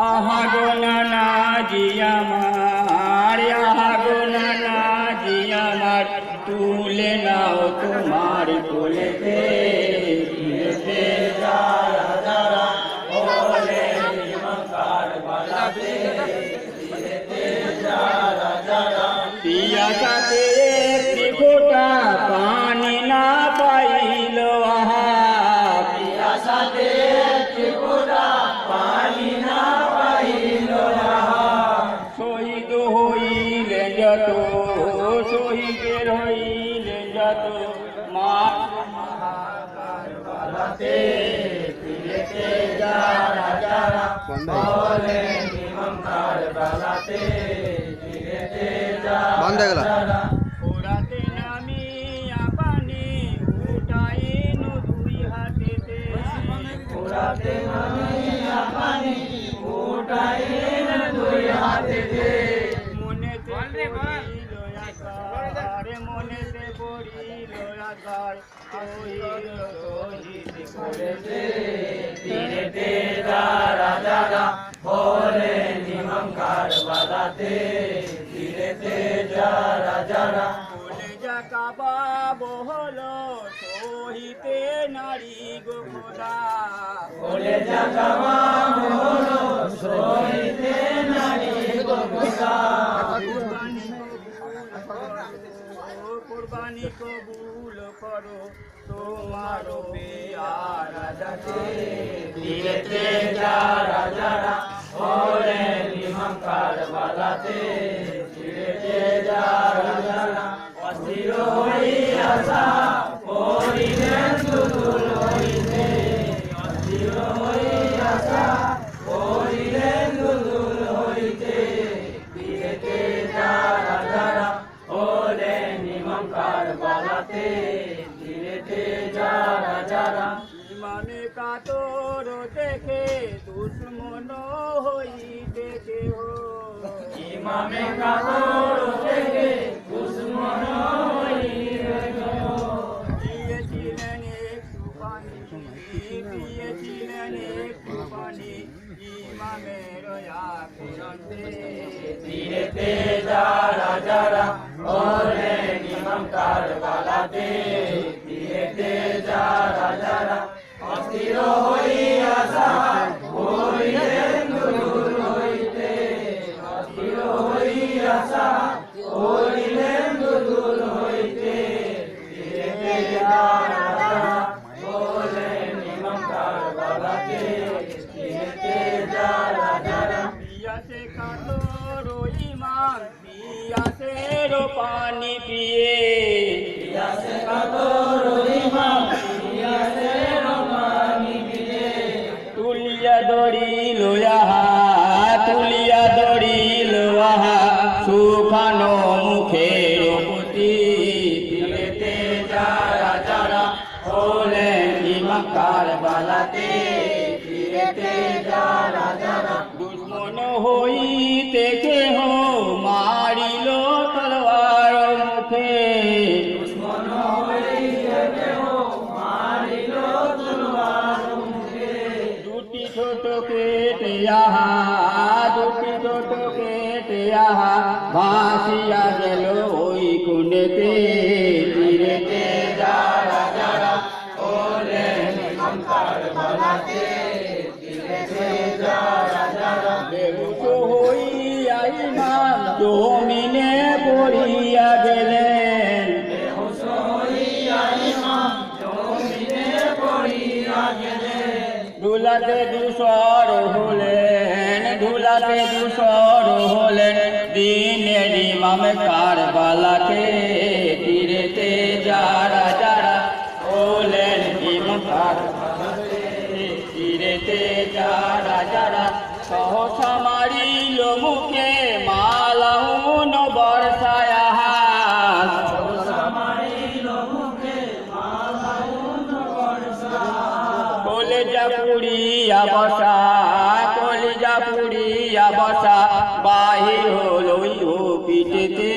আহা গো নানা জি আমার, আহা গো নানা জি আমার, তুলে নাও তোমার কোলেতে, তুলেতে যারা যারা ওলে নিমকার বালাতে, তুলেতে যারা যারা পিয়াসাতে একটি ফোঁটা পানি না পাইল, আহা পিয়াসাতে একটি ফোঁটা পানি না পাইল, আহা শহীদ হইলেন যত, শহীদের হইলেন যত মা কারবালাতে, তুলেতে যারা যারা ওলে নিমকার বালাতে, তুলেতে যারা যারা ওরাতে নামিয়া পানি উঠাইন দুই হাতেতে, ওরাতে নামিয়া পানি উঠাইন দুই হাতেতে, মনেতে পড়িল আকার, মনেতে পড়িল আকার, শহীদ শহীদ করেছে, তীরেতে যারা যারা ওলে নিমকার বালাতে, তীরেতে যারা যারা কলেজা কাবাব হলো শহীদে নারী গো খোদা, কলেজা কাবাব হলো শহীদে নারী গো খোদা, কুরবানি কবুল করো তোমার পেয়ারা যাতে, তীরেতে যারা যারা ওলে নিমকার বালাতে, তীরেতে যারা যারা অস্থির হইয়া পড়িলেন দুদুল হইতে, অস্থির হইয়া পড়িলেন দুদুল হইতে, তীরেতে যারা যারা ওলে নিমকার বালাতে, তীরেতে যারা যারা ইমামে কাতর দেখে দুশ্মন হইতে কেহ, ইমামে কাতর দেখে দুশ্মন হইতে কেহ, দিয়েছিলেন একটু পানি, দিয়েছিলেন একটু পানি ইমামের আকুরাতে, তীরেতে যারা যারা ওলে নিমকার বালাতে, তীরেতে যারা যারা অস্থির হইয়া পড়িলেন দুদুল হইতে, অস্থির হইয়া পড়িলেন দুদুল হইতে, তীরেতে যারা যারা ওলে নিমকার বালাতে, তীরেতে যারা যারা পিয়াসে কাতর ইমান, পিয়াসের পানি পিয়ে, পিয়াসে কাতর ইমান, পিয়াসের পানি পিয়ে, তুলিয়া ধরিল আহা, তুলিয়া ধরিল আহা শুকানো মুখের প্রতি, তীরেতে যারা যারা ওলে নিমকার বালাতে, তীরেতে যারা যারা দুশ্মন হইতে কেহ মারিল তলোয়ার মুখে, দুশ্মন হইতে কেহ মারিল তলোয়ার মুখে, দুটি ছোট কেটে আহা, দুটি ছোট কেটে আহা ভাসিয়া গেল ওই কুণ্ডেতে, তীরেতে যারা যারা ওলে নিমকার বালাতে, তীরেতে যারা যারা বেহুশ হইয়া ইমাম জমিনে পড়িয়া গেলেন, বেহুশ হইয়া ইমাম জমিনে পড়িয়া গেলেন, ধুলাতে ধূসর হলেন, ধুলাতে ধূসর হলেন দিনের ইমাম কারবালাতে, তীরেতে যারা যারা ওলেন নিমকার বালাতে, তীরেতে যারা যারা সহসা মারিল মুখে মালাউন বর্ষায়, সহসা মারিল মুখে মালাউন বর্ষা, কলেজা পুড়িয়া বসা, কলেজা পুড়িয়া বসা বাহির হল পিঠেতে,